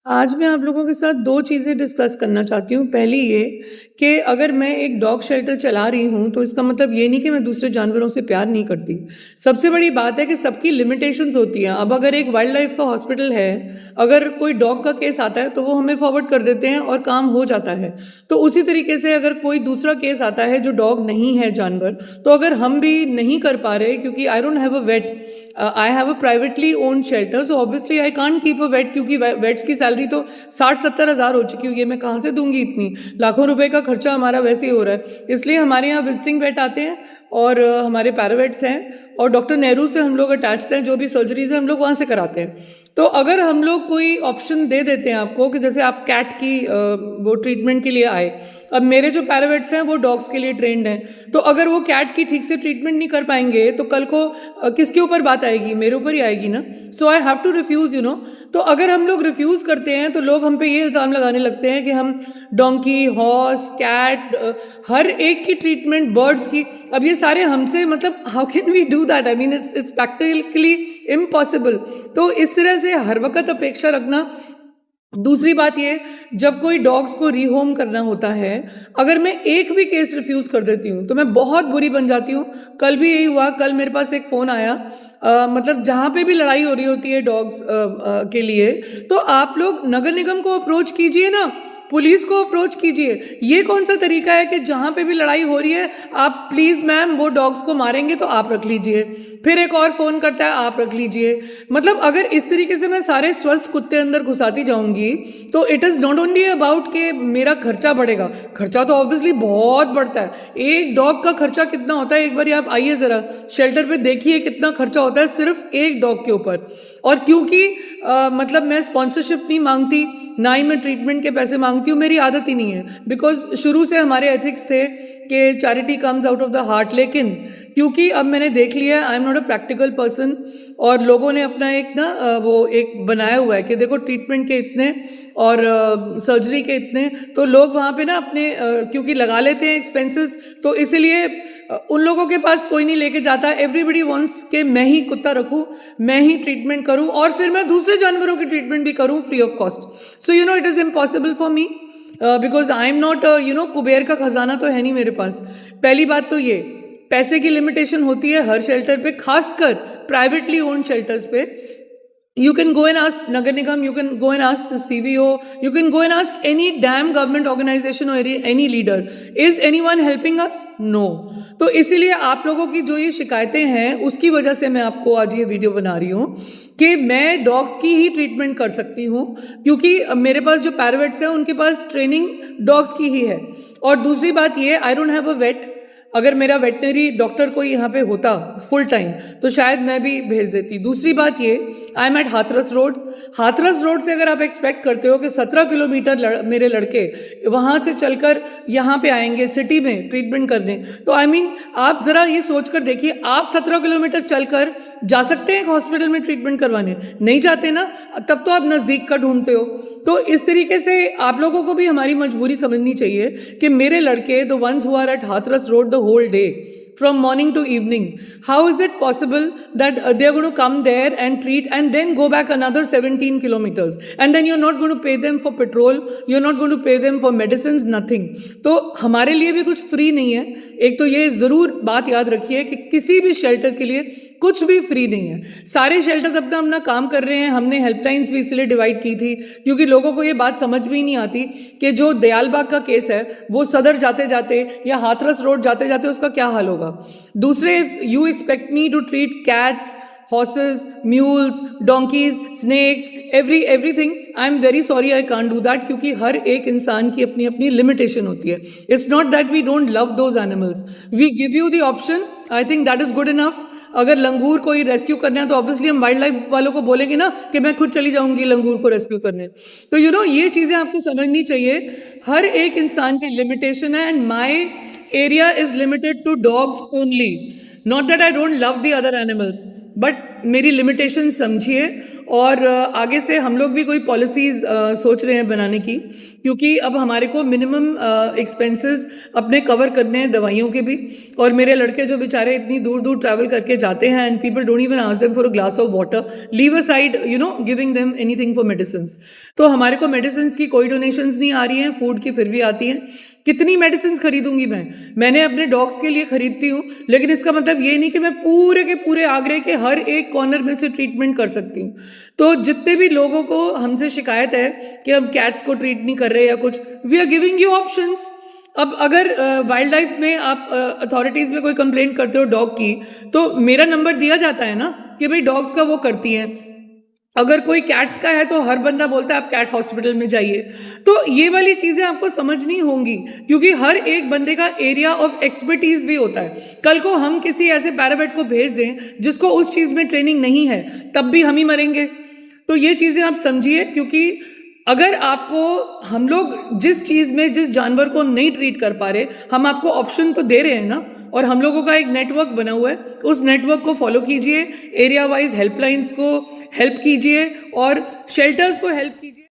आज मैं आप लोगों के साथ 2 चीज़ें डिस्कस करना चाहती हूँ। पहली ये कि अगर मैं एक डॉग शेल्टर चला रही हूँ, तो इसका मतलब ये नहीं कि मैं दूसरे जानवरों से प्यार नहीं करती। सबसे बड़ी बात है कि सबकी लिमिटेशंस होती हैं। अब अगर एक वाइल्ड लाइफ़ का हॉस्पिटल है, अगर कोई डॉग का केस आता है, तो वो हमें फॉरवर्ड कर देते हैं और काम हो जाता है। तो उसी तरीके से अगर कोई दूसरा केस आता है जो डॉग नहीं है जानवर, तो अगर हम भी नहीं कर पा रहे क्योंकि I don't have a vet, I have a privately owned shelter, so obviously I can't keep a vet क्योंकि वेट्स की सैलरी तो 60-70 हज़ार हो चुकी है। ये मैं कहाँ से दूंगी इतनी? लाखों रुपए का खर्चा हमारा वैसे ही हो रहा है। इसलिए हमारे यहाँ विजिटिंग वेट आते हैं और हमारे पैरावेट्स हैं और डॉक्टर नेहरू से हम लोग अटैच्ड हैं। जो भी सर्जरीज हैं हम लोग वहाँ से कराते हैं। तो अगर हम लोग कोई ऑप्शन दे देते हैं आपको कि जैसे आप कैट की वो ट्रीटमेंट के लिए आए, अब मेरे जो पैरावेट्स हैं वो डॉग्स के लिए ट्रेंड हैं, तो अगर वो कैट की ठीक से ट्रीटमेंट नहीं कर पाएंगे तो कल को किसके ऊपर बात आएगी? मेरे ऊपर ही आएगी ना। So I have to refuse, you know. तो अगर हम लोग रिफ्यूज़ करते हैं तो लोग हम पे ये इल्ज़ाम लगाने लगते हैं कि हम डोंकी, हॉर्स, कैट, हर एक की ट्रीटमेंट, बर्ड्स की, अब ये सारे हमसे, मतलब how can we do that? I mean it's practically impossible. तो इस तरह से हर वक्त अपेक्षा रखना। दूसरी बात ये, जब कोई डॉग्स को रीहोम करना होता है, अगर मैं एक भी केस रिफ्यूज़ कर देती हूँ तो मैं बहुत बुरी बन जाती हूँ। कल भी यही हुआ। कल मेरे पास एक फ़ोन आया, मतलब जहाँ पे भी लड़ाई हो रही होती है डॉग्स के लिए, तो आप लोग नगर निगम को अप्रोच कीजिए ना, पुलिस को अप्रोच कीजिए। ये कौन सा तरीका है कि जहाँ पे भी लड़ाई हो रही है आप प्लीज़ मैम वो डॉग्स को मारेंगे तो आप रख लीजिए, फिर एक और फ़ोन करता है आप रख लीजिए। मतलब अगर इस तरीके से मैं सारे स्वस्थ कुत्ते अंदर घुसाती जाऊंगी तो it is not only about कि मेरा खर्चा बढ़ेगा। खर्चा तो ऑब्वियसली बहुत बढ़ता है। एक डॉग का खर्चा कितना होता है, एक बार आप आइए ज़रा शेल्टर पे देखिए कितना खर्चा होता है सिर्फ एक डॉग के ऊपर। और क्योंकि मतलब मैं स्पॉन्सरशिप नहीं मांगती, ना ही मैं ट्रीटमेंट के पैसे मांगती हूँ, मेरी आदत ही नहीं है। बिकॉज शुरू से हमारे एथिक्स थे कि charity comes out of the heart. लेकिन क्योंकि अब मैंने देख लिया I am not a practical person, और लोगों ने अपना एक ना वो एक बनाया हुआ है कि देखो ट्रीटमेंट के इतने और सर्जरी के इतने, तो लोग वहाँ पे ना अपने क्योंकि लगा लेते हैं एक्सपेंसेस, तो इसीलिए उन लोगों के पास कोई नहीं लेके जाता। एवरीबडी वांट्स कि मैं ही कुत्ता रखूं, मैं ही ट्रीटमेंट करूं और फिर मैं दूसरे जानवरों की ट्रीटमेंट भी करूं free of cost. So you know it is impossible for me because I am not, you know, Kuber का खजाना तो है नहीं मेरे पास। पहली बात तो ये, पैसे की लिमिटेशन होती है हर शेल्टर पे, खासकर प्राइवेटली ओन्ड शेल्टर्स पे। You can go and ask Nagar Nigam, you can go and ask the CVO, you can go and ask any damn government organization or any leader. Is anyone helping us? No. तो इसीलिए आप लोगों की जो ये शिकायतें हैं उसकी वजह से मैं आपको आज ये वीडियो बना रही हूँ कि मैं डॉग्स की ही ट्रीटमेंट कर सकती हूँ, क्योंकि मेरे पास जो पैरावेट्स हैं उनके पास ट्रेनिंग डॉग्स की ही है। और दूसरी बात ये, I don't have a vet. अगर मेरा वेटनरी डॉक्टर कोई यहाँ पे होता फुल टाइम तो शायद मैं भी भेज देती। दूसरी बात ये, I am at Hathras road. Hathras road से अगर आप एक्सपेक्ट करते हो कि 17 किलोमीटर मेरे लड़के वहाँ से चलकर यहाँ पे आएंगे सिटी में ट्रीटमेंट करने, तो आई मीन आप ज़रा ये सोच कर देखिए, आप 17 किलोमीटर चलकर जा सकते हैं एक हॉस्पिटल में ट्रीटमेंट करवाने? नहीं जाते ना, तब तो आप नज़दीक का ढूंढते हो। तो इस तरीके से आप लोगों को भी हमारी मजबूरी समझनी चाहिए कि मेरे लड़के, the ones who are at Hathras road the whole day from morning to evening, how is it possible that they are going to come there and treat and then go back another 17 kilometers, and then you're not going to pay them for petrol, you're not going to pay them for medicines, nothing. तो हमारे लिए भी कुछ free नहीं है। एक तो ये ज़रूर बात याद रखिए कि किसी भी शेल्टर के लिए कुछ भी फ्री नहीं है। सारे शेल्टर्स अपना अपना काम कर रहे हैं। हमने हेल्पलाइंस भी इसलिए डिवाइड की थी क्योंकि लोगों को ये बात समझ भी नहीं आती कि जो दयालबाग का केस है वो सदर जाते जाते या हाथरस रोड जाते जाते उसका क्या हाल होगा। दूसरे, you expect me to treat cats, horses, mules, donkeys, snakes, everything. I am very sorry, I can't do that क्योंकि हर एक इंसान की अपनी अपनी लिमिटेशन होती है। It's not that we don't love those animals. We give you the option. I think that is good enough. अगर लंगूर कोई रेस्क्यू करना है तो ऑब्वियसली हम वाइल्ड लाइफ वालों को बोलेंगे ना कि मैं खुद चली जाऊंगी लंगूर को रेस्क्यू करने। तो यू नो ये चीज़ें आपको समझनी चाहिए। हर एक इंसान की लिमिटेशन है and my area is limited to dogs only. Not that I don't love the other animals, but मेरी लिमिटेशन समझिए और आगे से हम लोग भी कोई पॉलिसीज़ सोच रहे हैं बनाने की, क्योंकि अब हमारे को मिनिमम एक्सपेंसेस अपने कवर करने हैं दवाइयों के भी। और मेरे लड़के जो बेचारे इतनी दूर दूर ट्रैवल करके जाते हैं and people don't even ask them for a glass of water, leave aside giving them anything for medicine. तो हमारे को मेडिसिन की कोई डोनेशंस नहीं आ रही हैं, फूड की फिर भी आती हैं। कितनी मेडिसिन खरीदूंगी मैंने अपने डॉग्स के लिए खरीदती हूँ, लेकिन इसका मतलब ये नहीं कि मैं पूरे के पूरे आगरे के हर एक कॉर्नर में से ट्रीटमेंट कर सकती हूँ। तो जितने भी लोगों को हमसे शिकायत है कि हम कैट्स को ट्रीट नहीं कर रहे या कुछ, we are giving you options. अब अगर वाइल्ड लाइफ में आप अथॉरिटीज़ में कोई कंप्लेंट करते हो डॉग की, तो मेरा नंबर दिया जाता है ना कि भाई डॉग्स का वो करती हैं। अगर कोई कैट्स का है तो हर बंदा बोलता है आप कैट हॉस्पिटल में जाइए। तो ये वाली चीज़ें आपको समझनी होंगी, क्योंकि हर एक बंदे का एरिया ऑफ एक्सपर्टीज भी होता है। कल को हम किसी ऐसे पैरामेड को भेज दें जिसको उस चीज़ में ट्रेनिंग नहीं है, तब भी हम ही मरेंगे। तो ये चीज़ें आप समझिए, क्योंकि अगर आपको हम लोग जिस चीज़ में जिस जानवर को नहीं ट्रीट कर पा रहे, हम आपको ऑप्शन तो दे रहे हैं ना। और हम लोगों का एक नेटवर्क बना हुआ है, उस नेटवर्क को फॉलो कीजिए, एरिया वाइज हेल्पलाइंस को हेल्प कीजिए और शेल्टर्स को हेल्प कीजिए।